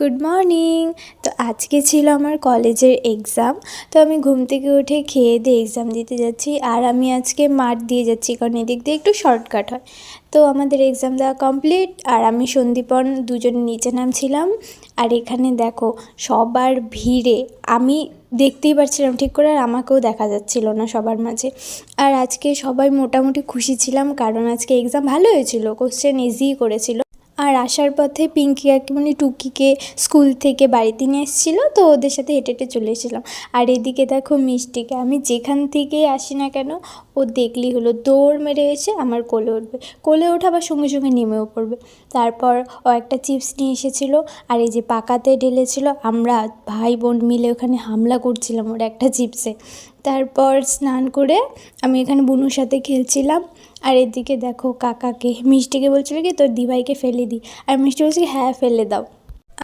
Good morning. তো আজকে ছিল আমার কলেজের এক্সাম। তো আমি ঘুম থেকে উঠে খেয়ে দিয়ে এক্সাম দিতে যাচ্ছি। আর আমি আজকে মাঠ দিয়ে যাচ্ছি, কারণ এদিক দিয়ে একটু শর্টকাট হয়। তো আমাদের এক্সাম দেওয়া কমপ্লিট, আর আমি সন্দীপন দুজনে নিচে নামছিলাম। আর এখানে দেখো সবার ভিড়ে আমি দেখতেই পারছিলাম ঠিক করে, আর আমাকেও দেখা যাচ্ছিল না সবার মাঝে। আর আজকে সবাই মোটামুটি খুশি ছিলাম, কারণ আজকে এক্সাম ভালো হয়েছিল, কোশ্চেন ইজিই করেছিল। আর আসার পথে পিঙ্কি কাকিমণি টুকিকে স্কুল থেকে বাড়িতে নিয়ে এসেছিলো, তো ওদের সাথে হেঁটে হেঁটে চলে এসেছিলাম। আর এদিকে দেখো মিষ্টিকে, আমি যেখান থেকেই আসি না কেন ও দেখলেই হলো দৌড় মেরে এসে আমার কোলে উঠবে, কোলে ওঠা আবার সঙ্গে সঙ্গে নেমেও পড়বে। তারপর ও একটা চিপস নিয়ে এসেছিলো, আর এই যে পাকাতে ঢেলেছিল, আমরা ভাই বোন মিলে ওখানে হামলা করছিলাম ওর একটা চিপসে। তারপর স্নান করে আমি এখানে বুনুর সাথে খেলছিলাম। আর এদিকে দেখো কাকাকে, মিষ্টিকে বলছিল কি তোর দিভাইকে ফেলে দিই, আর মিষ্টি বলছে হ্যাঁ ফেলে দাও।